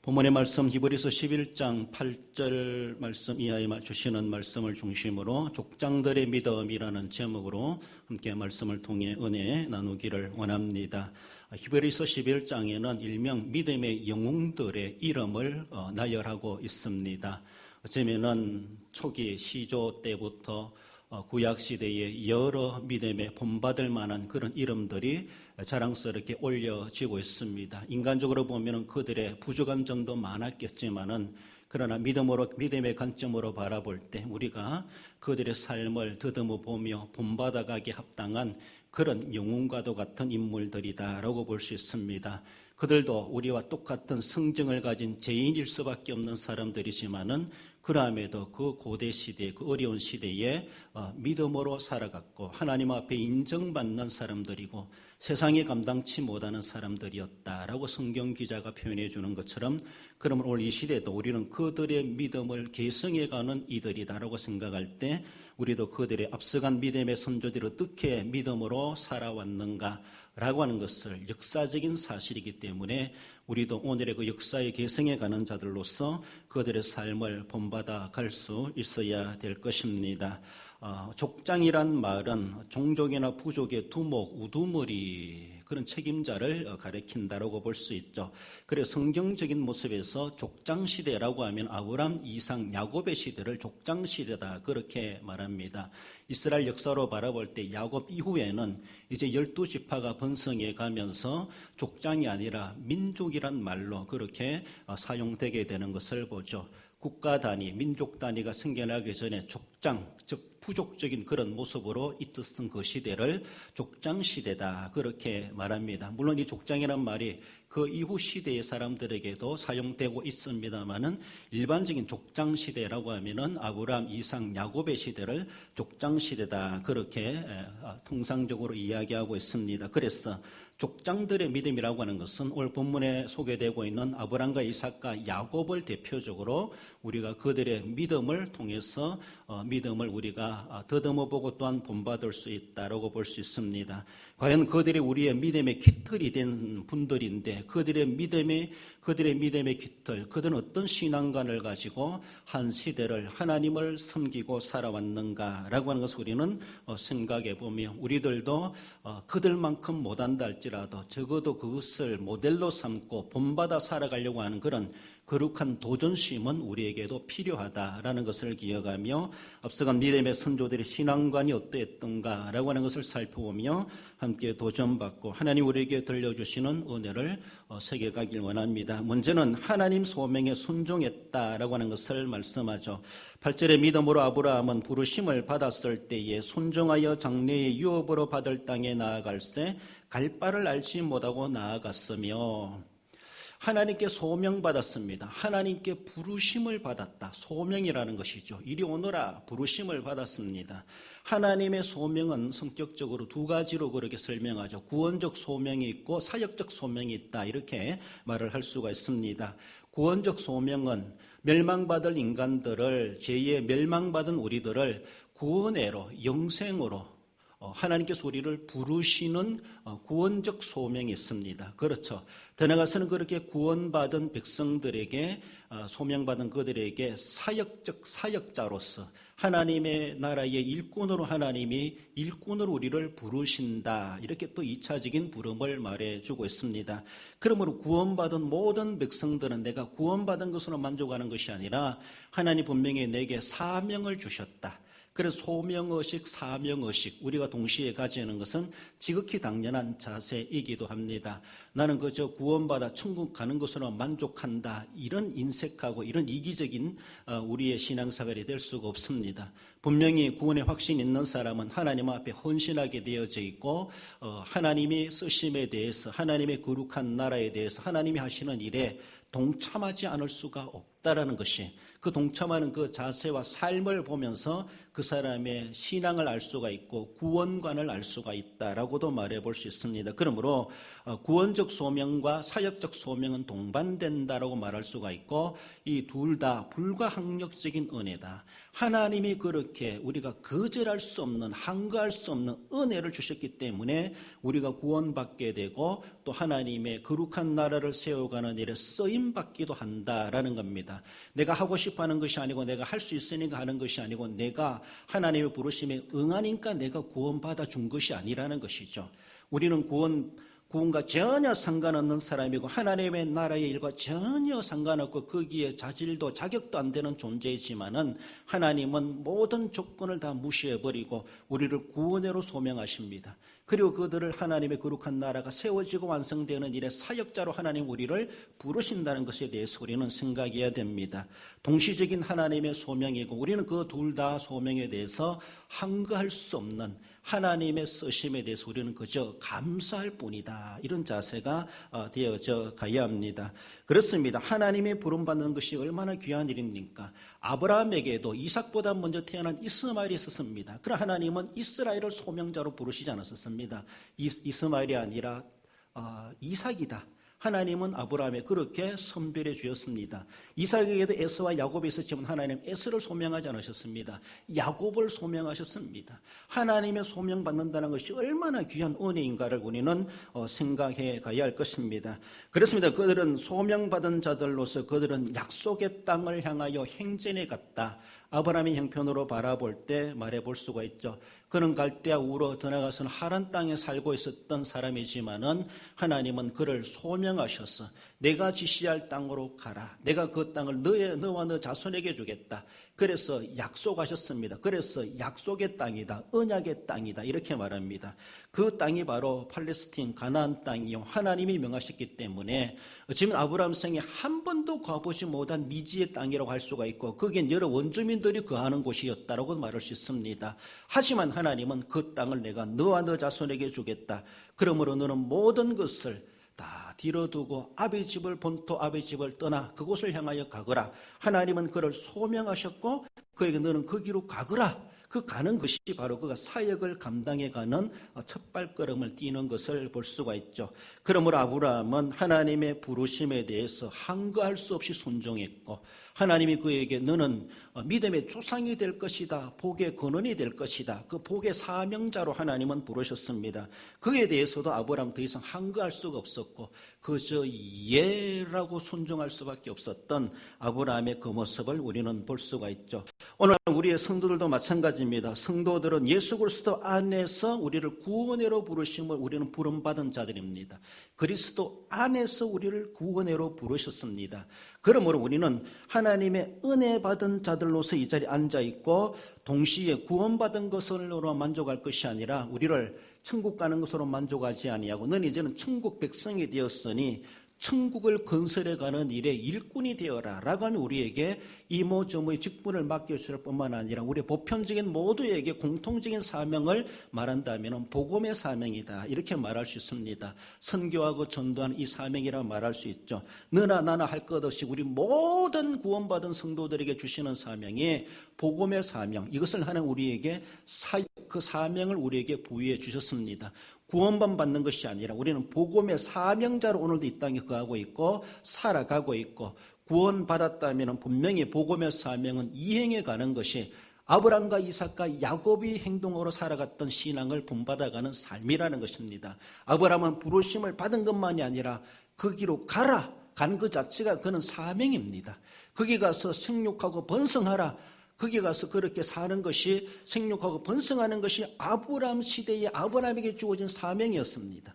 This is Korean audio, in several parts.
본문의 말씀 히브리서 11장 8절 말씀 이하에 주시는 말씀을 중심으로 족장들의 믿음이라는 제목으로 함께 말씀을 통해 은혜 나누기를 원합니다. 히브리서 11장에는 일명 믿음의 영웅들의 이름을 나열하고 있습니다. 어쩌면은 초기 시조 때부터 구약시대에 여러 믿음에 본받을 만한 그런 이름들이 자랑스럽게 올려지고 있습니다. 인간적으로 보면 그들의 부족한 점도 많았겠지만은 그러나 믿음의 관점으로 바라볼 때 우리가 그들의 삶을 더듬어 보며 본받아가기 합당한 그런 영웅과도 같은 인물들이다라고 볼 수 있습니다. 그들도 우리와 똑같은 성정을 가진 죄인일 수밖에 없는 사람들이지만은 그럼에도 그 고대 시대, 그 어려운 시대에 믿음으로 살아갔고 하나님 앞에 인정받는 사람들이고 세상에 감당치 못하는 사람들이었다라고 성경 기자가 표현해 주는 것처럼 그러면 오늘 이 시대에도 우리는 그들의 믿음을 계승해가는 이들이다라고 생각할 때 우리도 그들의 앞서간 믿음의 선조들이 어떻게 믿음으로 살아왔는가라고 하는 것을 역사적인 사실이기 때문에 우리도 오늘의 그 역사에 계승해가는 자들로서 그들의 삶을 본받아 갈 수 있어야 될 것입니다. 족장이란 말은 종족이나 부족의 두목, 우두머리 그런 책임자를 가리킨다라고 볼 수 있죠. 그래서 성경적인 모습에서 족장시대라고 하면 아브람, 이삭, 야곱의 시대를 족장시대다 그렇게 말합니다. 이스라엘 역사로 바라볼 때 야곱 이후에는 이제 12지파가 번성해 가면서 족장이 아니라 민족이란 말로 그렇게 사용되게 되는 것을 보죠. 국가 단위, 민족 단위가 생겨나기 전에 족장, 즉 부족적인 그런 모습으로 있었던 그 시대를 족장시대다 그렇게 말합니다. 물론 이 족장이란 말이 그 이후 시대의 사람들에게도 사용되고 있습니다만은 일반적인 족장시대라고 하면은 아브람, 이삭, 야곱의 시대를 족장시대다 그렇게 통상적으로 이야기하고 있습니다. 그래서 족장들의 믿음이라고 하는 것은 오늘 본문에 소개되고 있는 아브람과 이삭과 야곱을 대표적으로 우리가 그들의 믿음을 통해서 믿음을 우리가 더듬어보고 또한 본받을 수 있다라고 볼 수 있습니다. 과연 그들이 우리의 믿음의 깃털이 된 분들인데 그들의 믿음의 깃털, 그들은 어떤 신앙관을 가지고 한 시대를 하나님을 섬기고 살아왔는가라고 하는 것을 우리는 생각해 보며 우리들도 그들만큼 못한다 할지라도 적어도 그것을 모델로 삼고 본받아 살아가려고 하는 그런 거룩한 도전심은 우리에게도 필요하다라는 것을 기억하며 앞서간 믿음의 선조들의 신앙관이 어떠했던가라고 하는 것을 살펴보며 함께 도전받고 하나님 우리에게 들려주시는 은혜를 새겨가길 원합니다. 먼저는 하나님 소명에 순종했다라고 하는 것을 말씀하죠. 8절에 믿음으로 아브라함은 부르심을 받았을 때에 순종하여 장래의 유업으로 받을 땅에 나아갈새 갈 바를 알지 못하고 나아갔으며 하나님께 소명받았습니다. 하나님께 부르심을 받았다. 소명이라는 것이죠. 이리 오너라 부르심을 받았습니다. 하나님의 소명은 성격적으로 두 가지로 그렇게 설명하죠. 구원적 소명이 있고 사역적 소명이 있다. 이렇게 말을 할 수가 있습니다. 구원적 소명은 멸망받을 인간들을 죄에 멸망받은 우리들을 구원해로 영생으로 하나님께서 우리를 부르시는 구원적 소명이 있습니다. 그렇죠. 더 나아가서는 그렇게 구원받은 백성들에게 소명받은 그들에게 사역적 사역자로서 하나님의 나라의 일꾼으로 하나님이 일꾼으로 우리를 부르신다. 이렇게 또 2차적인 부름을 말해주고 있습니다. 그러므로 구원받은 모든 백성들은 내가 구원받은 것으로 만족하는 것이 아니라 하나님 분명히 내게 사명을 주셨다. 그래서 소명의식, 사명의식 우리가 동시에 가지는 것은 지극히 당연한 자세이기도 합니다. 나는 그저 구원받아 천국 가는 것으로 만족한다. 이런 인색하고 이런 이기적인 우리의 신앙생활이 될 수가 없습니다. 분명히 구원의 확신 있는 사람은 하나님 앞에 헌신하게 되어져 있고 하나님이 쓰심에 대해서 하나님의 거룩한 나라에 대해서 하나님이 하시는 일에 동참하지 않을 수가 없다. 있다라는 것이, 그 동참하는 그 자세와 삶을 보면서 그 사람의 신앙을 알 수가 있고 구원관을 알 수가 있다라고도 말해 볼 수 있습니다. 그러므로 구원적 소명과 사역적 소명은 동반된다라고 말할 수가 있고, 이 둘 다 불가항력적인 은혜다. 하나님이 그렇게 우리가 거절할 수 없는, 항거할 수 없는 은혜를 주셨기 때문에 우리가 구원받게 되고 또 하나님의 거룩한 나라를 세워가는 일에 쓰임받기도 한다라는 겁니다. 내가 하고 싶어하는 것이 아니고 내가 할 수 있으니까 하는 것이 아니고 내가 하나님의 부르심에 응하니까 내가 구원받아 준 것이 아니라는 것이죠. 우리는 구원과 전혀 상관없는 사람이고 하나님의 나라의 일과 전혀 상관없고 거기에 자질도 자격도 안 되는 존재이지만은 하나님은 모든 조건을 다 무시해버리고 우리를 구원으로 소명하십니다. 그리고 그들을 하나님의 거룩한 나라가 세워지고 완성되는 일에 사역자로 하나님 우리를 부르신다는 것에 대해서 우리는 생각해야 됩니다. 동시적인 하나님의 소명이고 우리는 그 둘 다 소명에 대해서 항거할 수 없는 하나님의 쓰심에 대해서 우리는 그저 감사할 뿐이다. 이런 자세가 되어져 가야 합니다. 그렇습니다. 하나님의 부름받는 것이 얼마나 귀한 일입니까? 아브라함에게도 이삭보다 먼저 태어난 이스마엘이 있었습니다. 그러나 하나님은 이스라엘을 소명자로 부르시지 않았었습니다. 이스마엘이 아니라 이삭이다. 하나님은 아브라함에 그렇게 선별해 주었습니다. 이삭에게도 에서와 야곱이 있었지만 하나님 에서를 소명하지 않으셨습니다. 야곱을 소명하셨습니다. 하나님의 소명받는다는 것이 얼마나 귀한 은혜인가를 우리는 생각해 가야 할 것입니다. 그렇습니다. 그들은 소명받은 자들로서 그들은 약속의 땅을 향하여 행진해 갔다. 아브라함의 형편으로 바라볼 때 말해볼 수가 있죠. 그는 갈대아 우로 들어가서는 하란 땅에 살고 있었던 사람이지만은 하나님은 그를 소명하셔서 내가 지시할 땅으로 가라. 내가 그 땅을 너와 너 자손에게 주겠다. 그래서 약속하셨습니다. 그래서 약속의 땅이다. 언약의 땅이다. 이렇게 말합니다. 그 땅이 바로 팔레스틴 가나안 땅이요. 하나님이 명하셨기 때문에 지금 아브라함 생에 한 번도 가보지 못한 미지의 땅이라고 할 수가 있고 거기엔 여러 원주민들이 거하는 곳이었다라고 말할 수 있습니다. 하지만 하나님은 그 땅을 내가 너와 너 자손에게 주겠다. 그러므로 너는 모든 것을 다 뒤로두고 아비 집을 본토 아비 집을 떠나 그곳을 향하여 가거라. 하나님은 그를 소명하셨고 그에게 너는 그 길로 가거라. 그 가는 것이 바로 그가 사역을 감당해가는 첫 발걸음을 띄는 것을 볼 수가 있죠. 그러므로 아브라함은 하나님의 부르심에 대해서 항거할 수 없이 순종했고 하나님이 그에게 너는 믿음의 조상이 될 것이다. 복의 근원이 될 것이다. 그 복의 사명자로 하나님은 부르셨습니다. 그에 대해서도 아브라함 더 이상 항거할 수가 없었고 그저 예라고 순종할 수밖에 없었던 아브라함의 그 모습을 우리는 볼 수가 있죠. 오늘 우리의 성도들도 마찬가지입니다. 성도들은 예수 그리스도 안에서 우리를 구원회로 부르심을 우리는 부름받은 자들입니다. 그리스도 안에서 우리를 구원회로 부르셨습니다. 그러므로 우리는 하나님의 은혜 받은 자들로서 이 자리에 앉아있고 동시에 구원받은 것으로 만족할 것이 아니라 우리를 천국 가는 것으로 만족하지 아니하고 너는 이제는 천국 백성이 되었으니 천국을 건설해가는 일의 일꾼이 되어라 라고 하는 우리에게 이모저모의 직분을 맡겨주실 뿐만 아니라 우리의 보편적인 모두에게 공통적인 사명을 말한다면 복음의 사명이다 이렇게 말할 수 있습니다. 선교하고 전도하는 이 사명이라 말할 수 있죠. 너나 나나 할 것 없이 우리 모든 구원받은 성도들에게 주시는 사명이 복음의 사명, 이것을 하는 우리에게 그 사명을 우리에게 부여해 주셨습니다. 구원만 받는 것이 아니라 우리는 복음의 사명자로 오늘도 이 땅에 거하고 있고 살아가고 있고 구원받았다면 분명히 복음의 사명은 이행해 가는 것이 아브라함과 이삭과 야곱이 행동으로 살아갔던 신앙을 본받아가는 삶이라는 것입니다. 아브라함은 부르심을 받은 것만이 아니라 거기로 가라. 간 그 자체가 그는 사명입니다. 거기 가서 생육하고 번성하라. 거기 가서 그렇게 사는 것이 생육하고 번성하는 것이 아브라함 시대에 아브라함에게 주어진 사명이었습니다.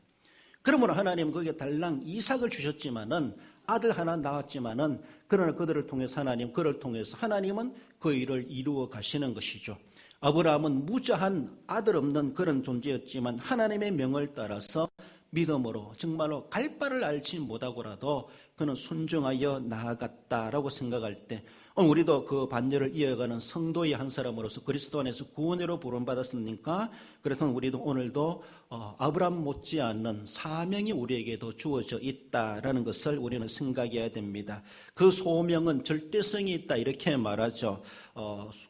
그러므로 하나님은 거기에 달랑 이삭을 주셨지만은 아들 하나 낳았지만은 그러나 그들을 통해서 하나님 그를 통해서 하나님은 그 일을 이루어 가시는 것이죠. 아브라함은 무자한 아들 없는 그런 존재였지만 하나님의 명을 따라서 믿음으로 정말로 갈 바를 알지 못하고라도 그는 순종하여 나아갔다라고 생각할 때 우리도 그 반열을 이어가는 성도의 한 사람으로서 그리스도 안에서 구원으로 부름받았습니까? 그래서 우리도 오늘도 아브라함 못지않는 사명이 우리에게도 주어져 있다라는 것을 우리는 생각해야 됩니다. 그 소명은 절대성이 있다 이렇게 말하죠.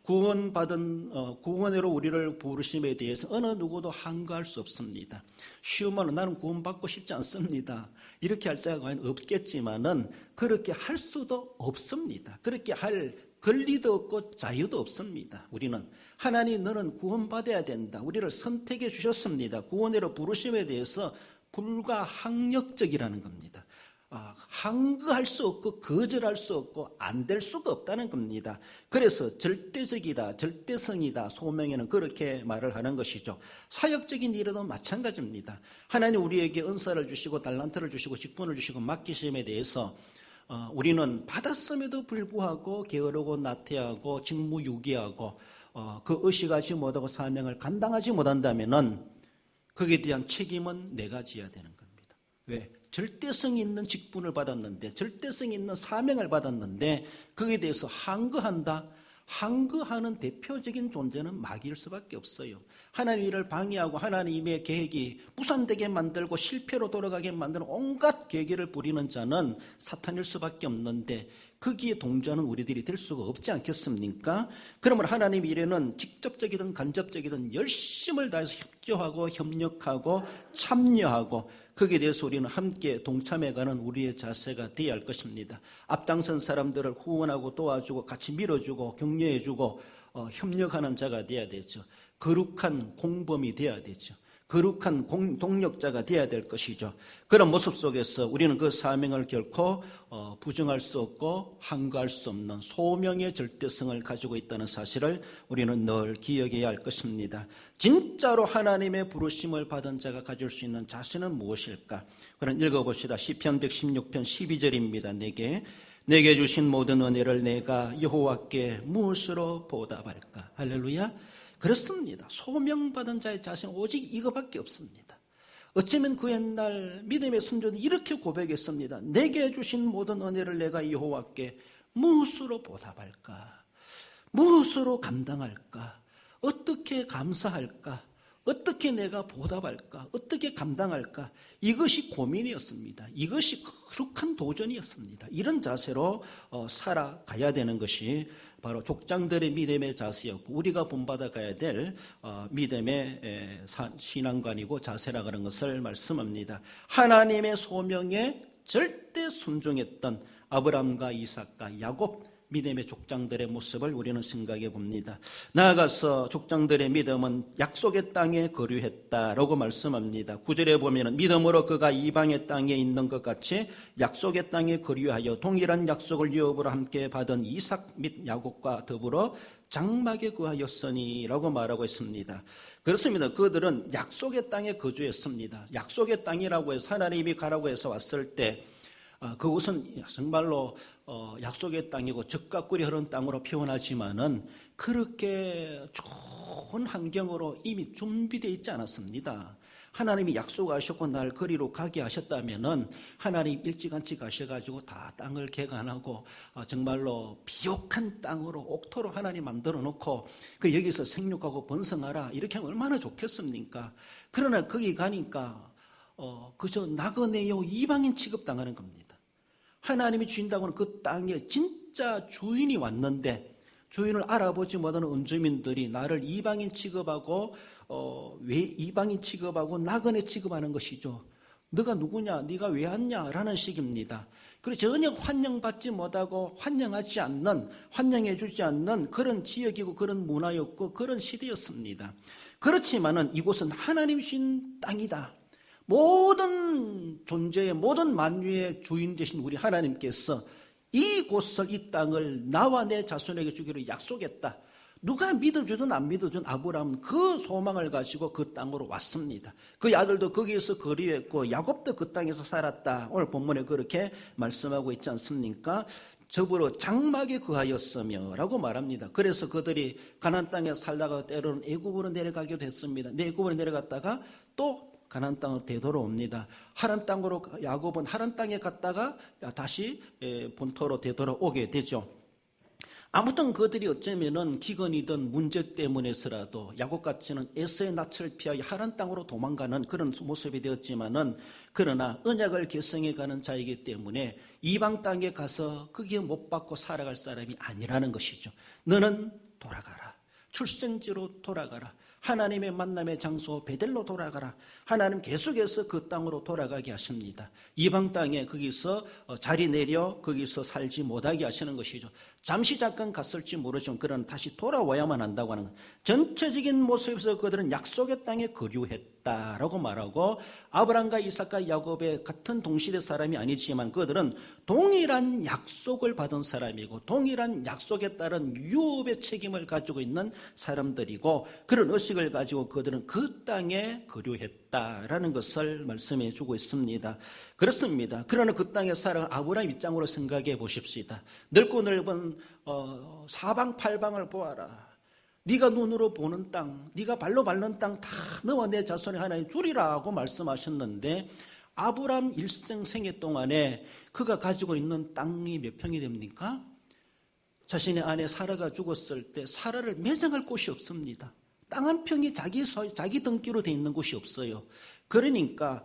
구원으로 우리를 부르심에 대해서 어느 누구도 한가할 수 없습니다. 쉬우면 나는 구원받고 싶지 않습니다. 이렇게 할 자가 과연 없겠지만은 그렇게 할 수도 없습니다. 그렇게 할 권리도 없고 자유도 없습니다. 우리는 하나님 너는 구원받아야 된다. 우리를 선택해 주셨습니다. 구원으로 부르심에 대해서 불가항력적이라는 겁니다. 항거할 수 없고 거절할 수 없고 안 될 수가 없다는 겁니다. 그래서 절대적이다, 절대성이다, 소명에는 그렇게 말을 하는 것이죠. 사역적인 일에도 마찬가지입니다. 하나님 우리에게 은사를 주시고 달란트를 주시고 직분을 주시고 맡기심에 대해서 우리는 받았음에도 불구하고 게으르고 나태하고 직무유기하고 그 의식하지 못하고 사명을 감당하지 못한다면은 거기에 대한 책임은 내가 져야 되는 겁니다. 왜? 절대성 있는 직분을 받았는데, 절대성 있는 사명을 받았는데 거기에 대해서 항거한다. 항거하는 대표적인 존재는 마귀일 수밖에 없어요. 하나님 일을 방해하고 하나님의 계획이 무산되게 만들고 실패로 돌아가게 만드는 온갖 계기를 부리는 자는 사탄일 수밖에 없는데 거기에 동조하는 우리들이 될 수가 없지 않겠습니까? 그러면 하나님 일에는 직접적이든 간접적이든 열심을 다해서 협조하고 협력하고 참여하고 거기에 대해서 우리는 함께 동참해가는 우리의 자세가 되어야 할 것입니다. 앞장선 사람들을 후원하고 도와주고 같이 밀어주고 격려해주고 협력하는 자가 되어야 되죠. 거룩한 공범이 되어야 되죠. 거룩한 동력자가 되어야 될 것이죠. 그런 모습 속에서 우리는 그 사명을 결코 부정할 수 없고 항거할 수 없는 소명의 절대성을 가지고 있다는 사실을 우리는 늘 기억해야 할 것입니다. 진짜로 하나님의 부르심을 받은 자가 가질 수 있는 자세는 무엇일까? 그럼 읽어봅시다. 시편 116편 12절입니다. 내게 주신 모든 은혜를 내가 여호와께 무엇으로 보답할까? 할렐루야. 그렇습니다. 소명받은 자의 자세는 오직 이거밖에 없습니다. 어쩌면 그 옛날 믿음의 순조들이 이렇게 고백했습니다. 내게 주신 모든 은혜를 내가 여호와께 무엇으로 보답할까? 무엇으로 감당할까? 어떻게 감사할까? 어떻게 내가 보답할까? 어떻게 감당할까? 이것이 고민이었습니다. 이것이 거룩한 도전이었습니다. 이런 자세로 살아가야 되는 것이 바로 족장들의 믿음의 자세였고 우리가 본받아 가야 될 믿음의 신앙관이고 자세라고 하는 것을 말씀합니다. 하나님의 소명에 절대 순종했던 아브라함과 이삭과 야곱 믿음의 족장들의 모습을 우리는 생각해 봅니다. 나아가서 족장들의 믿음은 약속의 땅에 거류했다라고 말씀합니다. 9절에 보면 믿음으로 그가 이방의 땅에 있는 것 같이 약속의 땅에 거류하여 동일한 약속을 유업으로 함께 받은 이삭 및 야곱과 더불어 장막에 거하였으니 라고 말하고 있습니다. 그렇습니다. 그들은 약속의 땅에 거주했습니다. 약속의 땅이라고 해서 하나님이 가라고 해서 왔을 때 그곳은 정말로 약속의 땅이고 젖과 꿀이 흐르는 땅으로 표현하지만은 그렇게 좋은 환경으로 이미 준비되어 있지 않았습니다. 하나님이 약속하셨고 날 거리로 가게 하셨다면은 하나님 일찌감치 가셔가지고 다 땅을 개간하고 정말로 비옥한 땅으로 옥토로 하나님 만들어 놓고 그 여기서 생육하고 번성하라 이렇게 하면 얼마나 좋겠습니까? 그러나 거기 가니까 그저 나그네요 이방인 취급당하는 겁니다. 하나님이 주신다고 하는 그 땅에 진짜 주인이 왔는데 주인을 알아보지 못하는 원주민들이 나를 이방인 취급하고 왜 이방인 취급하고 나그네 취급하는 것이죠. 너가 누구냐? 네가 왜 왔냐? 라는 식입니다. 그리고 전혀 환영받지 못하고 환영하지 않는 환영해 주지 않는 그런 지역이고 그런 문화였고 그런 시대였습니다. 그렇지만은 이곳은 하나님 주신 땅이다. 모든 존재의 모든 만유의 주인 되신 우리 하나님께서 이곳을 이 땅을 나와 내 자손에게 주기로 약속했다. 누가 믿어주든 안 믿어주든 아브라함은 그 소망을 가지고 그 땅으로 왔습니다. 그 아들도 거기에서 거류했고 야곱도 그 땅에서 살았다. 오늘 본문에 그렇게 말씀하고 있지 않습니까? 저보로 장막에 거하였으며 라고 말합니다. 그래서 그들이 가나안 땅에 살다가 때로는 애굽으로 내려가기도 했습니다. 애굽으로 내려갔다가 또 가나안 땅으로 되돌아옵니다. 하란 땅으로 야곱은 하란 땅에 갔다가 다시 본토로 되돌아오게 되죠. 아무튼 그들이 어쩌면은 기근이든 문제 때문에서라도 야곱같이는 에서의 낯을 피하여 하란 땅으로 도망가는 그런 모습이 되었지만은, 그러나 언약을 결성해가는 자이기 때문에 이방 땅에 가서 거기에 못 받고 살아갈 사람이 아니라는 것이죠. 너는 돌아가라. 출생지로 돌아가라. 하나님의 만남의 장소 베델로 돌아가라. 하나님 계속해서 그 땅으로 돌아가게 하십니다. 이방 땅에 거기서 자리 내려 거기서 살지 못하게 하시는 것이죠. 잠시 잠깐 갔을지 모르지만 그러나 다시 돌아와야만 한다고 하는 것. 전체적인 모습에서 그들은 약속의 땅에 거류했다라고 말하고, 아브라함과 이삭과 야곱의 같은 동시대 사람이 아니지만 그들은 동일한 약속을 받은 사람이고 동일한 약속에 따른 유업의 책임을 가지고 있는 사람들이고, 그런 의식을 가지고 그들은 그 땅에 거류했다라는 것을 말씀해 주고 있습니다. 그렇습니다. 그러나 그 땅에 살아간 아브라함 입장으로 생각해 보십시다. 넓고 넓은 사방팔방을 보아라. 네가 눈으로 보는 땅, 네가 발로 밟는 땅 다 너와 내 자손이 하나님 주리라고 말씀하셨는데, 아브라함 일생 생애 동안에 그가 가지고 있는 땅이 몇 평이 됩니까? 자신의 아내 사라가 죽었을 때 사라를 매장할 곳이 없습니다. 땅 한 평이 자기 등기로 돼 있는 곳이 없어요. 그러니까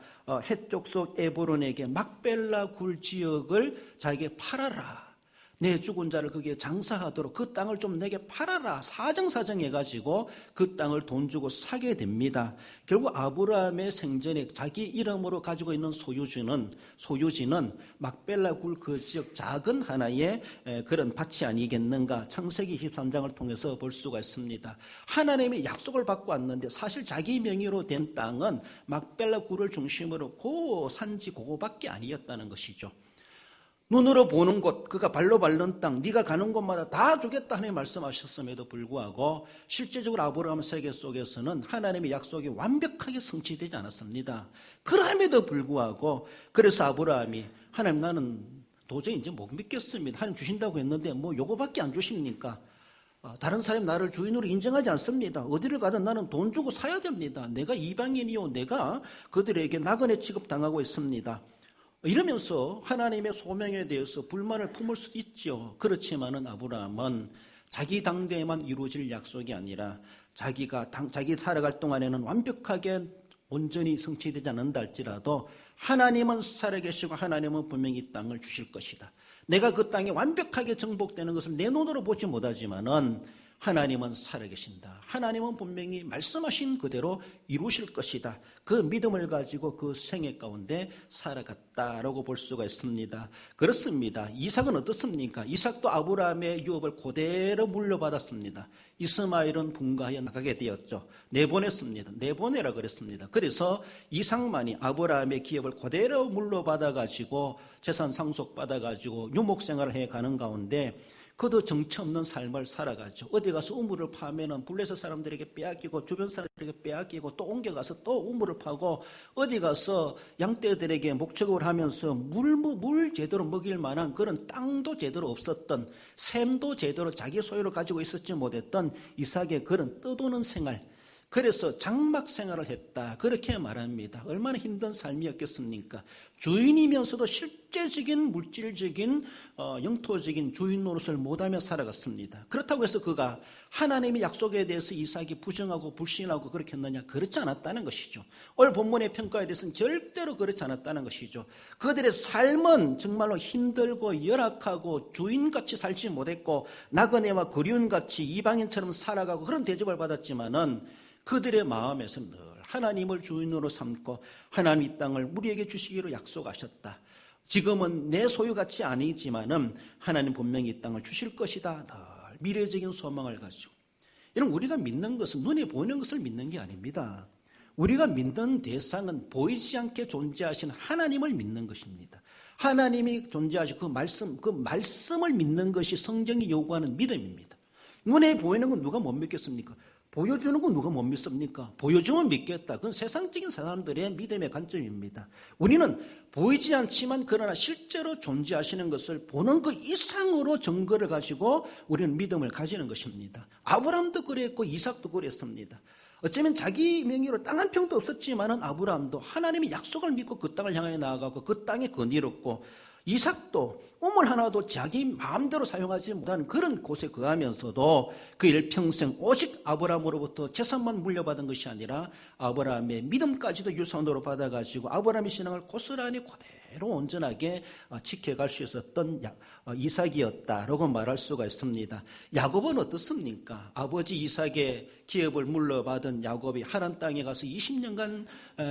해쪽 속 에브론에게 막벨라 굴 지역을 자기에게 팔아라. 내 죽은 자를 거기에 장사하도록 그 땅을 좀 내게 팔아라. 사정해가지고 그 땅을 돈 주고 사게 됩니다. 결국 아브라함의 생전에 자기 이름으로 가지고 있는 소유지는 막벨라 굴 그 지역 작은 하나의 그런 밭이 아니겠는가. 창세기 23장을 통해서 볼 수가 있습니다. 하나님의 약속을 받고 왔는데 사실 자기 명의로 된 땅은 막벨라 굴을 중심으로 그 산지 그거밖에 아니었다는 것이죠. 눈으로 보는 곳, 그가 발로 밟는 땅, 네가 가는 곳마다 다 주겠다 하나님 말씀하셨음에도 불구하고 실제적으로 아브라함 세계 속에서는 하나님의 약속이 완벽하게 성취되지 않았습니다. 그럼에도 불구하고 그래서 아브라함이 하나님 나는 도저히 이제 못 믿겠습니다. 하나님 주신다고 했는데 뭐 요거밖에 안 주십니까? 다른 사람이 나를 주인으로 인정하지 않습니다. 어디를 가든 나는 돈 주고 사야 됩니다. 내가 이방인이요, 내가 그들에게 나그네 취급당하고 있습니다. 이러면서 하나님의 소명에 대해서 불만을 품을 수도 있죠. 그렇지만은 아브라함은 자기 당대에만 이루어질 약속이 아니라 자기 살아갈 동안에는 완벽하게 온전히 성취되지 않는다 할지라도 하나님은 살아계시고 하나님은 분명히 이 땅을 주실 것이다. 내가 그 땅에 완벽하게 정복되는 것을 내 눈으로 보지 못하지만은 하나님은 살아계신다. 하나님은 분명히 말씀하신 그대로 이루실 것이다. 그 믿음을 가지고 그 생애 가운데 살아갔다라고 볼 수가 있습니다. 그렇습니다. 이삭은 어떻습니까? 이삭도 아브라함의 유업을 그대로 물려받았습니다. 이스마엘은 분가하여 나가게 되었죠. 내보냈습니다. 내보내라 그랬습니다. 그래서 이삭만이 아브라함의 기업을 그대로 물려받아가지고 재산 상속받아가지고 유목생활을 해가는 가운데 그도 정처 없는 삶을 살아가죠. 어디 가서 우물을 파면은 블레셋 사람들에게 빼앗기고 주변 사람들에게 빼앗기고 또 옮겨가서 또 우물을 파고 어디 가서 양떼들에게 목축을 하면서 물 제대로 먹일 만한 그런 땅도 제대로 없었던, 샘도 제대로 자기 소유로 가지고 있었지 못했던 이삭의 그런 떠도는 생활, 그래서 장막 생활을 했다 그렇게 말합니다. 얼마나 힘든 삶이었겠습니까? 주인이면서도 실제적인 물질적인 영토적인 주인 노릇을 못하며 살아갔습니다. 그렇다고 해서 그가 하나님의 약속에 대해서 이삭이 부정하고 불신하고 그렇게 했느냐? 그렇지 않았다는 것이죠. 오늘 본문의 평가에 대해서는 절대로 그렇지 않았다는 것이죠. 그들의 삶은 정말로 힘들고 열악하고 주인같이 살지 못했고 나그네와 거류인같이 이방인처럼 살아가고 그런 대접을 받았지만은 그들의 마음에서 늘 하나님을 주인으로 삼고 하나님 이 땅을 우리에게 주시기로 약속하셨다. 지금은 내 소유같이 아니지만은 하나님 분명히 이 땅을 주실 것이다. 늘 미래적인 소망을 가지고. 여러분, 우리가 믿는 것은 눈에 보이는 것을 믿는 게 아닙니다. 우리가 믿는 대상은 보이지 않게 존재하신 하나님을 믿는 것입니다. 하나님이 존재하시고 그 말씀을 믿는 것이 성경이 요구하는 믿음입니다. 눈에 보이는 건 누가 못 믿겠습니까? 보여주는 건 누가 못 믿습니까? 보여주면 믿겠다. 그건 세상적인 사람들의 믿음의 관점입니다. 우리는 보이지 않지만 그러나 실제로 존재하시는 것을 보는 그 이상으로 증거를 가지고 우리는 믿음을 가지는 것입니다. 아브라함도 그랬고 이삭도 그랬습니다. 어쩌면 자기 명의로 땅 한 평도 없었지만은 아브라함도 하나님의 약속을 믿고 그 땅을 향해 나아가고 그 땅에 거닐었고, 이삭도 우물 하나도 자기 마음대로 사용하지 못하는 그런 곳에 거하면서도 그 일평생 오직 아브라함으로부터 재산만 물려받은 것이 아니라 아브라함의 믿음까지도 유산으로 받아가지고 아브라함의 신앙을 고스란히 그대로 온전하게 지켜갈 수 있었던 이삭이었다라고 말할 수가 있습니다. 야곱은 어떻습니까? 아버지 이삭의 기업을 물려받은 야곱이 하란 땅에 가서 20년간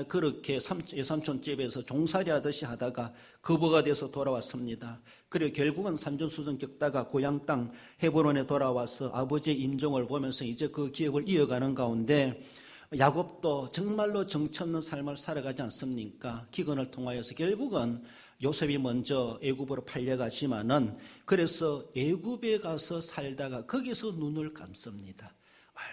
그렇게 삼촌 집에서 종살이 하듯이 하다가 거부가 돼서 돌아왔습니다. 그리고 결국은 산전수전 겪다가 고향 땅 헤브론에 돌아와서 아버지의 임종을 보면서 이제 그 기업을 이어가는 가운데 야곱도 정말로 정처없는 삶을 살아가지 않습니까? 기근을 통하여서 결국은 요셉이 먼저 애굽으로 팔려가지만은 그래서 애굽에 가서 살다가 거기서 눈을 감습니다.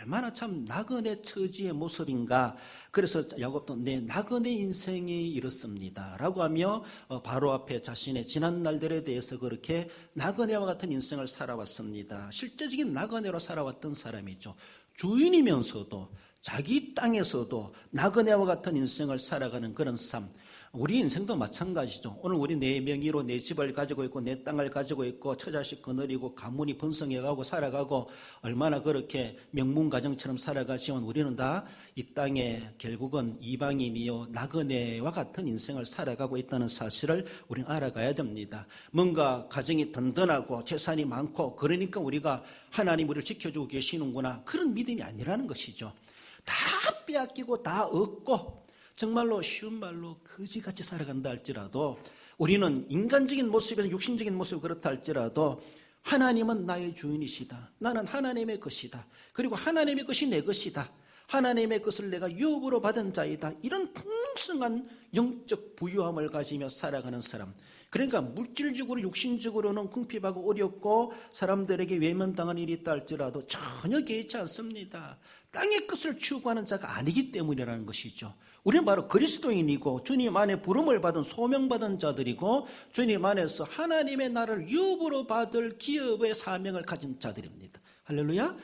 얼마나 참 나그네 처지의 모습인가. 그래서 야곱도 내 나그네 인생이 이렇습니다 라고 하며 바로 앞에 자신의 지난 날들에 대해서 그렇게 나그네와 같은 인생을 살아왔습니다. 실제적인 나그네로 살아왔던 사람이죠. 주인이면서도 자기 땅에서도 나그네와 같은 인생을 살아가는 그런 삶. 우리 인생도 마찬가지죠. 오늘 우리 내 명의로 내 집을 가지고 있고 내 땅을 가지고 있고 처자식 거느리고 가문이 번성해가고 살아가고 얼마나 그렇게 명문가정처럼 살아가지만 우리는 다 이 땅에 결국은 이방인이요 나그네와 같은 인생을 살아가고 있다는 사실을 우리는 알아가야 됩니다. 뭔가 가정이 든든하고 재산이 많고 그러니까 우리가 하나님 우리를 지켜주고 계시는구나, 그런 믿음이 아니라는 것이죠. 다 빼앗기고 다 얻고 정말로 쉬운 말로 거지같이 살아간다 할지라도 우리는 인간적인 모습에서 육신적인 모습이 그렇다 할지라도 하나님은 나의 주인이시다. 나는 하나님의 것이다. 그리고 하나님의 것이 내 것이다. 하나님의 것을 내가 유업으로 받은 자이다. 이런 풍성한 영적 부유함을 가지며 살아가는 사람. 그러니까 물질적으로 육신적으로는 궁핍하고 어렵고 사람들에게 외면당하는 일이 있다 할지라도 전혀 개의치 않습니다. 땅의 것을 추구하는 자가 아니기 때문이라는 것이죠. 우리는 바로 그리스도인이고 주님 안에 부름을 받은 소명받은 자들이고 주님 안에서 하나님의 나라를 유업으로 받을 기업의 사명을 가진 자들입니다. 할렐루야.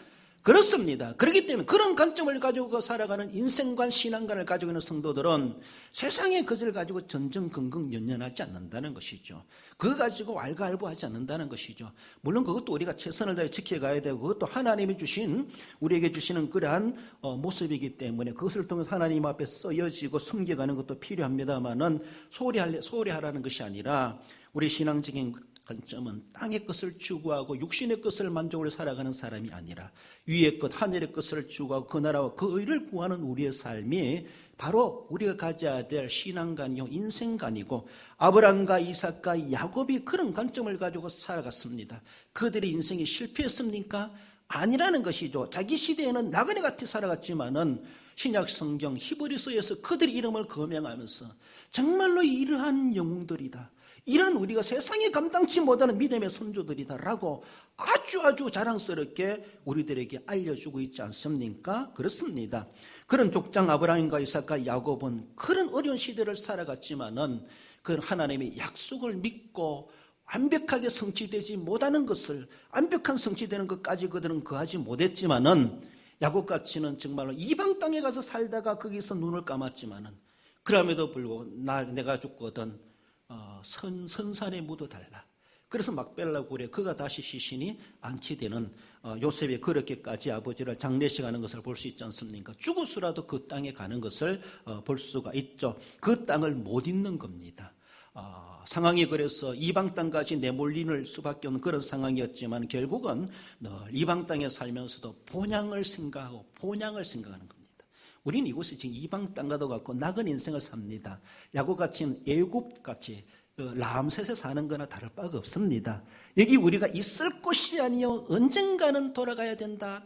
그렇습니다. 그렇기 때문에 그런 관점을 가지고 살아가는 인생관, 신앙관을 가지고 있는 성도들은 세상의 것을 가지고 전전긍긍 연연하지 않는다는 것이죠. 그거 가지고 왈가왈부하지 않는다는 것이죠. 물론 그것도 우리가 최선을 다해 지켜가야 되고 그것도 하나님이 주신 우리에게 주시는 그러한 모습이기 때문에 그것을 통해서 하나님 앞에 쓰여지고 섬겨가는 것도 필요합니다만은 소홀히 하라는 것이 아니라 우리 신앙적인 관점은 땅의 것을 추구하고 육신의 것을 만족으로 살아가는 사람이 아니라 위의 것, 하늘의 것을 추구하고 그 나라와 그 의를 구하는 우리의 삶이 바로 우리가 가져야 될 신앙관이요 인생관이고 아브라함과 이삭과 야곱이 그런 관점을 가지고 살아갔습니다. 그들의 인생이 실패했습니까? 아니라는 것이죠. 자기 시대에는 나그네 같이 살아갔지만은 신약 성경 히브리서에서 그들의 이름을 거명하면서 정말로 이러한 영웅들이다, 이런 우리가 세상에 감당치 못하는 믿음의 선조들이다라고 아주 자랑스럽게 우리들에게 알려주고 있지 않습니까? 그렇습니다. 그런 족장 아브라함과 이삭과 야곱은 그런 어려운 시대를 살아갔지만은 그 하나님의 약속을 믿고 완벽하게 성취되지 못하는 것을 완벽한 성취되는 것까지 그들은 거하지 못했지만은 야곱같이는 정말로 이방 땅에 가서 살다가 거기서 눈을 감았지만은 그럼에도 불구하고 내가 죽거든 선산에 묻어달라. 그래서 막벨라 굴에 그가 다시 시신이 안치되는 요셉이 그렇게까지 아버지를 장례식하는 것을 볼 수 있지 않습니까? 죽어서라도 그 땅에 가는 것을 볼 수가 있죠. 그 땅을 못 잊는 겁니다. 상황이 그래서 이방 땅까지 내몰리는 수밖에 없는 그런 상황이었지만 결국은 늘 이방 땅에 살면서도 본향을 생각하는 겁니다. 우리는 이곳에 지금 이방 땅과도 같고 낙은 인생을 삽니다. 야곱같이 애굽같이 라암셋에 사는 거나 다를 바가 없습니다. 여기 우리가 있을 곳이 아니요 언젠가는 돌아가야 된다,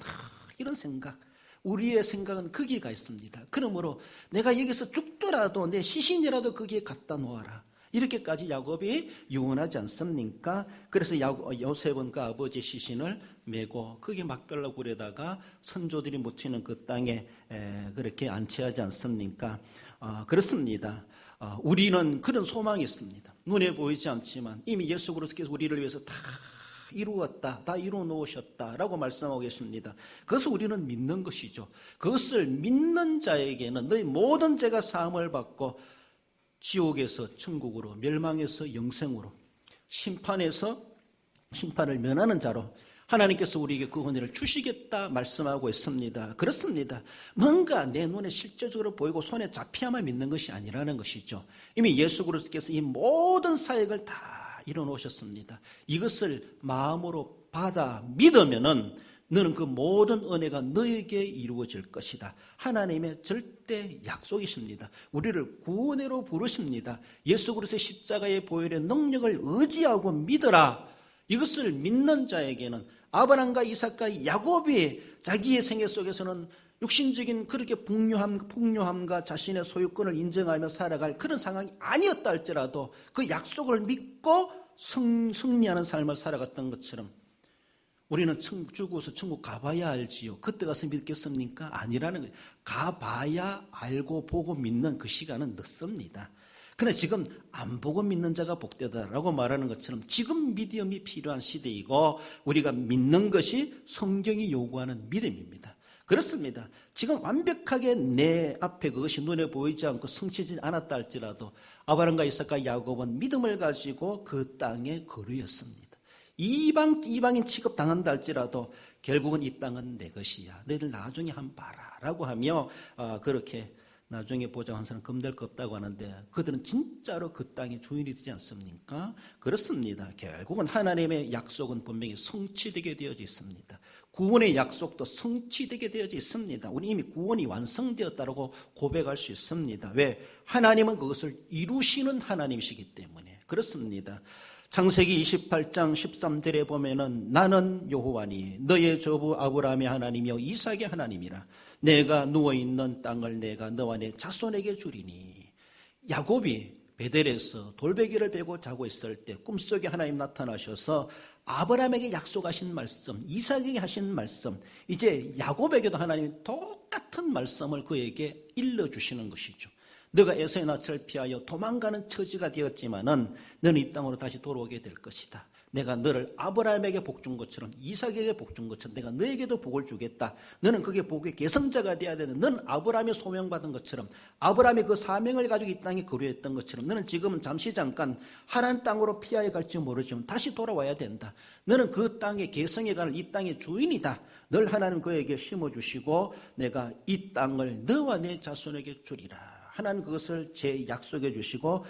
이런 생각. 우리의 생각은 거기가 있습니다. 그러므로 내가 여기서 죽더라도 내 시신이라도 거기에 갖다 놓아라, 이렇게까지 야곱이 유언하지 않습니까? 그래서 요셉은 그 아버지 시신을 메고 거기 막벨라 굴에다가 선조들이 묻히는 그 땅에 그렇게 안치하지 않습니까? 그렇습니다. 우리는 그런 소망이 있습니다. 눈에 보이지 않지만 이미 예수 그리스도께서 우리를 위해서 다 이루었다, 다 이루어 놓으셨다라고 말씀하고 계십니다. 그것을 우리는 믿는 것이죠. 그것을 믿는 자에게는 너희 모든 죄가 사함을 받고 지옥에서 천국으로, 멸망에서 영생으로, 심판을 면하는 자로 하나님께서 우리에게 그 은혜를 주시겠다 말씀하고 있습니다. 그렇습니다. 뭔가 내 눈에 실제적으로 보이고 손에 잡혀야만 믿는 것이 아니라는 것이죠. 이미 예수 그리스도께서 이 모든 사역을 다 이뤄놓으셨습니다. 이것을 마음으로 받아 믿으면은 너는 그 모든 은혜가 너에게 이루어질 것이다. 하나님의 절대 약속이십니다. 우리를 구원으로 부르십니다. 예수 그리스도의 십자가의 보혈의 능력을 의지하고 믿어라. 이것을 믿는 자에게는 아브라함과 이삭과 야곱이 자기의 생애 속에서는 육신적인 그렇게 풍요함과 자신의 소유권을 인정하며 살아갈 그런 상황이 아니었다 할지라도 그 약속을 믿고 승리하는 삶을 살아갔던 것처럼 우리는 죽어서 천국 가봐야 알지요. 그때 가서 믿겠습니까? 아니라는 거예요. 가봐야 알고 보고 믿는 그 시간은 늦습니다. 그러나 지금 안 보고 믿는 자가 복되다라고 말하는 것처럼 지금 믿음이 필요한 시대이고 우리가 믿는 것이 성경이 요구하는 믿음입니다. 그렇습니다. 지금 완벽하게 내 앞에 그것이 눈에 보이지 않고 성취지 않았다 할지라도 아브라함과 이삭과 야곱은 믿음을 가지고 그 땅에 거류였습니다. 이방인 취급 당한다 할지라도 결국은 이 땅은 내 것이야. 너희들 나중에 한번 봐라 라고 하며 그렇게 나중에 보자고 한 사람 금될 거 없다고 하는데 그들은 진짜로 그 땅의 주인이 되지 않습니까? 그렇습니다. 결국은 하나님의 약속은 분명히 성취되게 되어져 있습니다. 구원의 약속도 성취되게 되어져 있습니다. 우리 이미 구원이 완성되었다고 고백할 수 있습니다. 왜? 하나님은 그것을 이루시는 하나님이시기 때문에 그렇습니다. 창세기 28장 13절에 보면은 나는 여호와니 너의 조부 아브라함의 하나님이요 이삭의 하나님이라. 내가 누워있는 땅을 내가 너와 내 자손에게 주리니. 야곱이 베델에서 돌베개를 베고 자고 있을 때 꿈속에 하나님 나타나셔서 아브라함에게 약속하신 말씀, 이삭에게 하신 말씀, 이제 야곱에게도 하나님이 똑같은 말씀을 그에게 일러주시는 것이죠. 너가 에서의 낯을 피하여 도망가는 처지가 되었지만은 너는 이 땅으로 다시 돌아오게 될 것이다. 내가 너를 아브라함에게 복 준 것처럼 이삭에게 복 준 것처럼 내가 너에게도 복을 주겠다. 너는 그게 복의 계승자가 되어야 되는 너는 아브라함이 소명받은 것처럼 아브라함이 그 사명을 가지고 이 땅에 거류했던 것처럼 너는 지금은 잠깐 하나님 땅으로 피하여 갈지 모르지만 다시 돌아와야 된다. 너는 그 땅의 계승에 가는 이 땅의 주인이다. 늘 하나님 그에게 심어주시고 내가 이 땅을 너와 내 자손에게 주리라. 하나님 그것을 제 약속해 주시고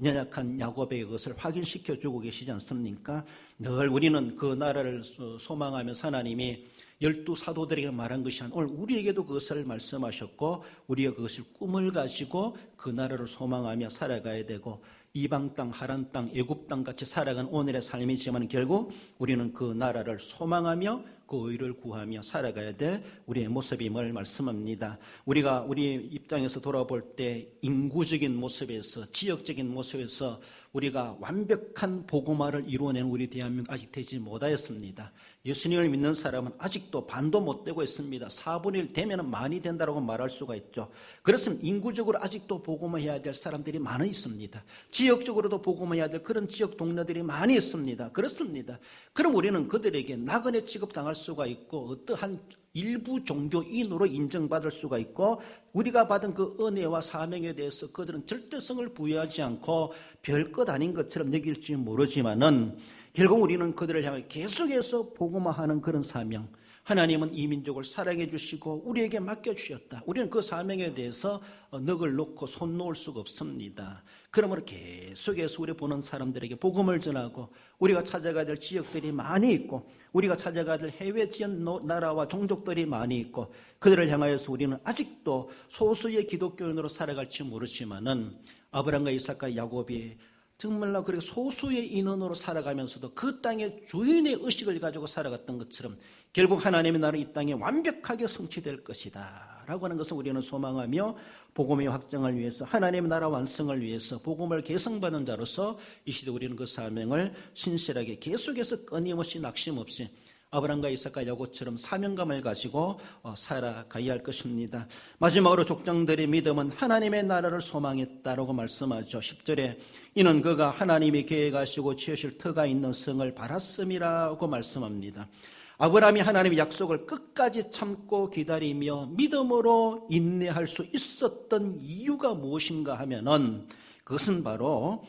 연약한 야곱에게 그것을 확인시켜 주고 계시지 않습니까? 늘 우리는 그 나라를 소망하면서 하나님이 12사도들에게 말한 것이 오늘 우리에게도 그것을 말씀하셨고 우리가 그것을 꿈을 가지고 그 나라를 소망하며 살아가야 되고 이방 땅, 하란 땅, 애굽 땅 같이 살아가는 오늘의 삶이지만 결국 우리는 그 나라를 소망하며 그 의를 구하며 살아가야 될 우리의 모습임을 말씀합니다. 우리가 우리 입장에서 돌아볼 때 인구적인 모습에서 지역적인 모습에서 우리가 완벽한 복음화를 이루어내는 우리 대한민국 아직 되지 못하였습니다. 예수님을 믿는 사람은 아직도 반도 못 되고 있습니다. 4분의 1 되면 많이 된다고 말할 수가 있죠. 그렇습니다. 인구적으로 아직도 복음화해야 될 사람들이 많이 있습니다. 지역적으로도 복음화해야 될 그런 지역 동료들이 많이 있습니다. 그렇습니다. 그럼 우리는 그들에게 나그네 취급당할 수가 있고 어떠한 일부 종교인으로 인정받을 수가 있고 우리가 받은 그 은혜와 사명에 대해서 그들은 절대성을 부여하지 않고 별것 아닌 것처럼 여길지 모르지만은 결국 우리는 그들을 향해 계속해서 복음화하는 그런 사명, 하나님은 이 민족을 사랑해 주시고 우리에게 맡겨주셨다. 우리는 그 사명에 대해서 넋을 놓고 손 놓을 수가 없습니다. 그러므로 계속해서 우리 보는 사람들에게 복음을 전하고 우리가 찾아가야 될 지역들이 많이 있고 우리가 찾아가야 될 해외 지역 나라와 종족들이 많이 있고 그들을 향하여서 우리는 아직도 소수의 기독교인으로 살아갈지 모르지만은 아브라함과 이삭과 야곱이 정말로 그렇게 소수의 인원으로 살아가면서도 그 땅의 주인의 의식을 가지고 살아갔던 것처럼 결국 하나님의 나라는 이 땅에 완벽하게 성취될 것이다 라고 하는 것을 우리는 소망하며 복음의 확장을 위해서 하나님의 나라 완성을 위해서 복음을 계승받은 자로서 이 시대 우리는 그 사명을 신실하게 계속해서 끊임없이 낙심없이 아브라함과 이삭과 야곱처럼 사명감을 가지고 살아가야 할 것입니다. 마지막으로 족장들의 믿음은 하나님의 나라를 소망했다라고 말씀하죠. 10절에 이는 그가 하나님이 계획하시고 지으실 터가 있는 성을 바랐음이라고 말씀합니다. 아브라함이 하나님의 약속을 끝까지 참고 기다리며 믿음으로 인내할 수 있었던 이유가 무엇인가 하면은 그것은 바로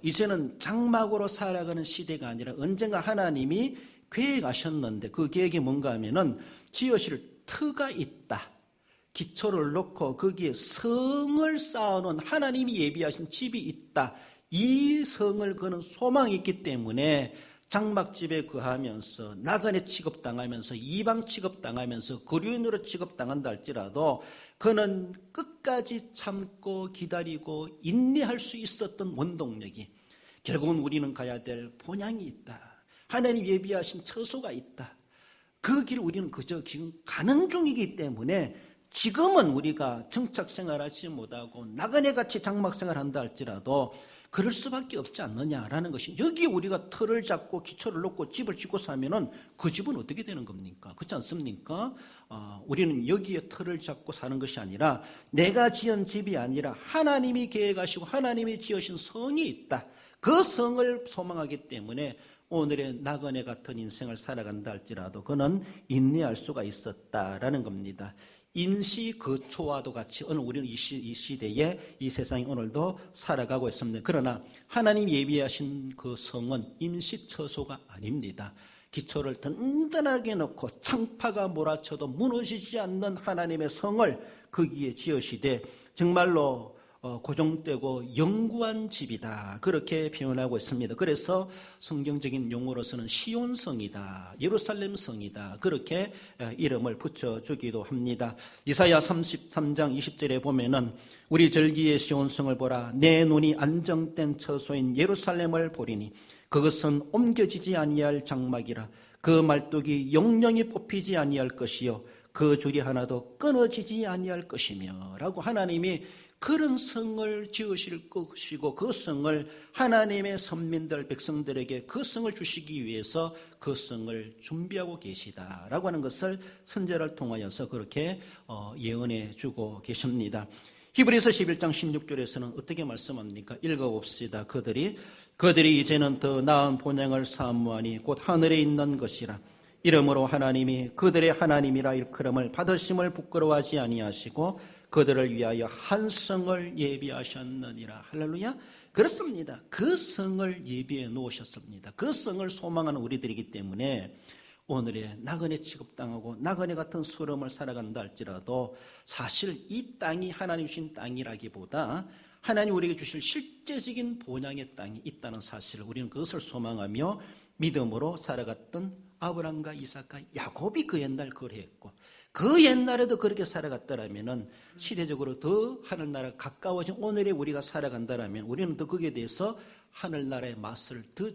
이제는 장막으로 살아가는 시대가 아니라 언젠가 하나님이 계획하셨는데 그 계획이 뭔가 하면은 지으실 터가 있다. 기초를 놓고 거기에 성을 쌓아놓은 하나님이 예비하신 집이 있다. 이 성을 그는 소망이 있기 때문에 장막집에 거하면서 나그네 취급당하면서 이방 취급당하면서 거류인으로 취급당한다 할지라도 그는 끝까지 참고 기다리고 인내할 수 있었던 원동력이 결국은 우리는 가야 될 본향이 있다. 하나님 예비하신 처소가 있다. 그 길을 우리는 그저 지금 가는 중이기 때문에 지금은 우리가 정착생활하지 못하고 나그네같이 장막생활한다 할지라도 그럴 수밖에 없지 않느냐라는 것이, 여기 우리가 틀을 잡고 기초를 놓고 집을 짓고 사면은 그 집은 어떻게 되는 겁니까? 그렇지 않습니까? 우리는 여기에 틀을 잡고 사는 것이 아니라 내가 지은 집이 아니라 하나님이 계획하시고 하나님이 지으신 성이 있다. 그 성을 소망하기 때문에 오늘의 나그네 같은 인생을 살아간다 할지라도 그는 인내할 수가 있었다라는 겁니다. 임시 거초와도 같이 오늘 우리는 이 시대에 이 세상에 오늘도 살아가고 있습니다. 그러나 하나님 예비하신 그 성은 임시 처소가 아닙니다. 기초를 든든하게 놓고 창파가 몰아쳐도 무너지지 않는 하나님의 성을 거기에 지으시되 정말로 고정되고 영구한 집이다, 그렇게 표현하고 있습니다. 그래서 성경적인 용어로서는 시온성이다, 예루살렘 성이다, 그렇게 이름을 붙여주기도 합니다. 이사야 33장 20절에 보면은 우리 절기의 시온성을 보라, 내 눈이 안정된 처소인 예루살렘을 보리니 그것은 옮겨지지 아니할 장막이라, 그 말뚝이 영영이 뽑히지 아니할 것이요 그 줄이 하나도 끊어지지 아니할 것이며 라고 하나님이 그런 성을 지으실 것이고 그 성을 하나님의 선민들 백성들에게 그 성을 주시기 위해서 그 성을 준비하고 계시다라고 하는 것을 선지자를 통하여서 그렇게 예언해 주고 계십니다. 히브리서 11장 16절에서는 어떻게 말씀합니까? 읽어봅시다. 그들이 이제는 더 나은 본향을 사모하니 곧 하늘에 있는 것이라. 이러므로 하나님이 그들의 하나님이라 일컬음을 받으심을 부끄러워하지 아니하시고 그들을 위하여 한 성을 예비하셨느니라. 할렐루야. 그렇습니다. 그 성을 예비해 놓으셨습니다. 그 성을 소망하는 우리들이기 때문에 오늘의 나그네 취급당하고 나그네 같은 수름을 살아간다 할지라도 사실 이 땅이 하나님 주신 땅이라기보다 하나님 우리에게 주실 실제적인 본향의 땅이 있다는 사실을 우리는 그것을 소망하며 믿음으로 살아갔던 아브라함과 이삭과 야곱이 그 옛날 그랬고 그 옛날에도 그렇게 살아갔다라면 시대적으로 더 하늘나라가 가까워진 오늘의 우리가 살아간다라면 우리는 더 거기에 대해서 하늘나라의 맛을 더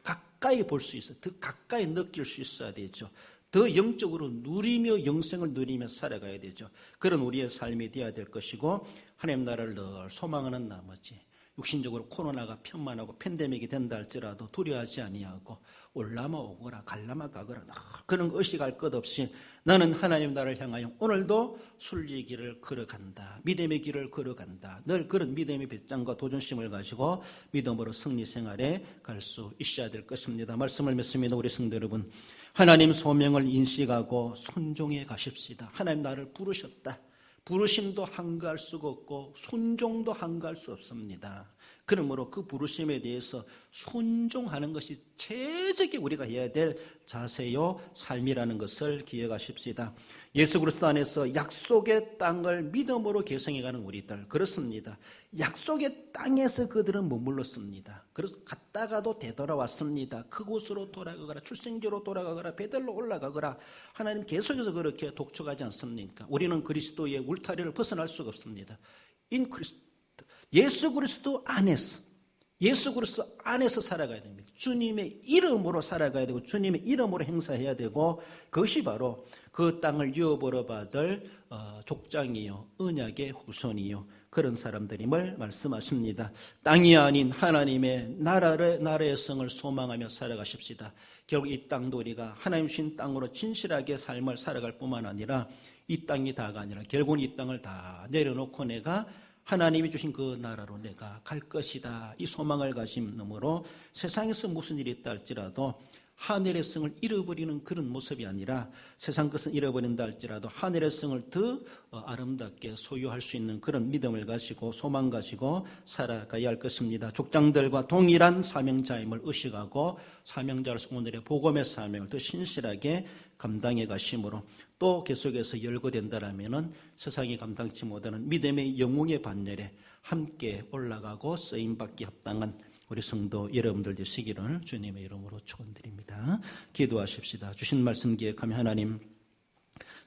가까이 볼 수 있어요. 더 가까이 느낄 수 있어야 되죠. 더 영적으로 누리며 영생을 누리며 살아가야 되죠. 그런 우리의 삶이 되어야 될 것이고 하나님 나라를 늘 소망하는 나머지 육신적으로 코로나가 편만하고 팬데믹이 된다 할지라도 두려워하지 아니하고 올라마 오거라 갈라마 가거라 그런 의식할 것 없이 나는 하나님 나라를 향하여 오늘도 순리의 길을 걸어간다, 믿음의 길을 걸어간다, 늘 그런 믿음의 배짱과 도전심을 가지고 믿음으로 승리 생활에 갈 수 있어야 될 것입니다. 말씀을 맺습니다. 우리 성도 여러분, 하나님 소명을 인식하고 순종해 가십시다. 하나님 나를 부르셨다. 부르심도 한가할 수가 없고 순종도 한가할 수 없습니다. 그러므로 그 부르심에 대해서 순종하는 것이 최적의 우리가 해야 될 자세요 삶이라는 것을 기억하십시다. 예수 그리스도 안에서 약속의 땅을 믿음으로 계승해가는 우리들, 그렇습니다. 약속의 땅에서 그들은 머물렀습니다. 그래서 갔다가도 되돌아왔습니다. 그곳으로 돌아가거라, 출생지로 돌아가거라, 베들로 올라가거라, 하나님 계속해서 그렇게 독촉하지 않습니까? 우리는 그리스도의 울타리를 벗어날 수가 없습니다. 인 크리스도, 예수 그리스도 안에서 살아가야 됩니다. 주님의 이름으로 살아가야 되고 주님의 이름으로 행사해야 되고 그것이 바로 그 땅을 유업으로 받을 족장이요 언약의 후손이요 그런 사람들임을 말씀하십니다. 땅이 아닌 하나님의 나라의 성을 소망하며 살아가십시다. 결국 이 땅도 우리가 하나님 주신 땅으로 진실하게 삶을 살아갈 뿐만 아니라 이 땅이 다가 아니라 결국은 이 땅을 다 내려놓고 내가 하나님이 주신 그 나라로 내가 갈 것이다, 이 소망을 가짐으로 세상에서 무슨 일이 있다 할지라도 하늘의 성을 잃어버리는 그런 모습이 아니라 세상 것은 잃어버린다 할지라도 하늘의 성을 더 아름답게 소유할 수 있는 그런 믿음을 가지고 소망 가지고 살아가야 할 것입니다. 족장들과 동일한 사명자임을 의식하고 사명자로서 오늘의 복음의 사명을 더 신실하게 감당해 가심으로 또 계속해서 열거된다라면은 세상이 감당치 못하는 믿음의 영웅의 반열에 함께 올라가고 쓰임받기 합당한 우리 성도 여러분들 되시기를 주님의 이름으로 축원드립니다. 기도하십시다. 주신 말씀 기억하며 하나님,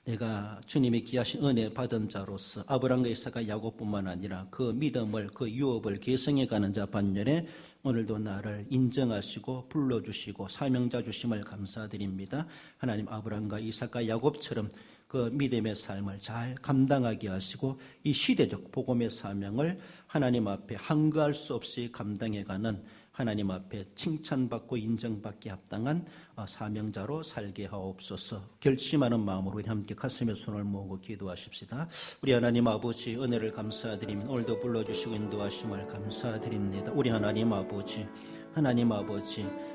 내가 주님의 귀하신 은혜 받은 자로서 아브라함과 이삭과 야곱뿐만 아니라 그 믿음을 그 유업을 계승해가는 자 반열에 오늘도 나를 인정하시고 불러주시고 사명자 주심을 감사드립니다. 하나님, 아브라함과 이삭과 야곱처럼 그 믿음의 삶을 잘 감당하게 하시고 이 시대적 복음의 사명을 하나님 앞에 한가할 수 없이 감당해가는 하나님 앞에 칭찬받고 인정받기 합당한 사명자로 살게 하옵소서. 결심하는 마음으로 우리 함께 가슴에 손을 모으고 기도하십시다. 우리 하나님 아버지, 은혜를 감사드리며 오늘도 불러주시고 인도하심을 감사드립니다. 우리 하나님 아버지,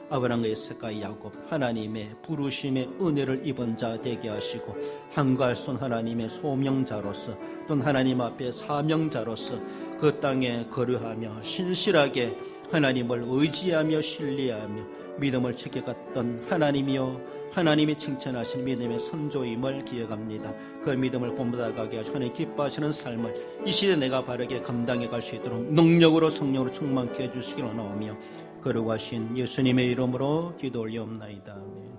아브라함과 이삭과 야곱, 하나님의 부르심의 은혜를 입은 자 되게 하시고 한가할 손 하나님의 소명자로서 또는 하나님 앞에 사명자로서 그 땅에 거류하며 신실하게 하나님을 의지하며 신뢰하며 믿음을 지켜갔던 하나님이여, 하나님이 칭찬하신 믿음의 선조임을 기억합니다. 그 믿음을 본받아가게 하시고 하나님 기뻐하시는 삶을 이 시대 내가 바르게 감당해 갈 수 있도록 능력으로 성령으로 충만케 해주시기를 원하오며 거룩하신 예수님의 이름으로 기도 올리옵나이다. 아멘.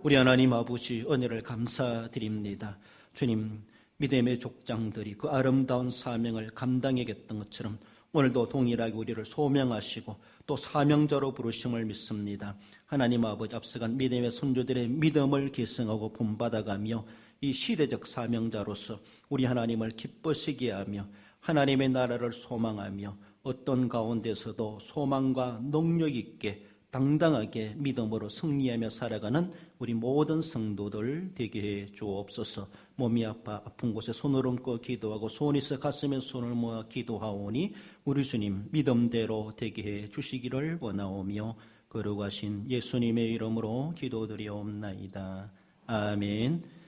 우리 하나님 아버지, 은혜를 감사드립니다. 주님, 믿음의 족장들이 그 아름다운 사명을 감당하겠던 것처럼 오늘도 동일하게 우리를 소명하시고 또 사명자로 부르심을 믿습니다. 하나님 아버지, 앞서간 믿음의 선조들의 믿음을 계승하고 본받아가며 이 시대적 사명자로서 우리 하나님을 기쁘시게 하며 하나님의 나라를 소망하며 어떤 가운데서도 소망과 능력 있게 당당하게 믿음으로 승리하며 살아가는 우리 모든 성도들 되게 해 주옵소서. 몸이 아픈 곳에 손을 얹고 기도하고 소원 있어 가슴에 손을 모아 기도하오니 우리 주님 믿음대로 되게 해 주시기를 원하오며 거룩하신 예수님의 이름으로 기도드리옵나이다. 아멘.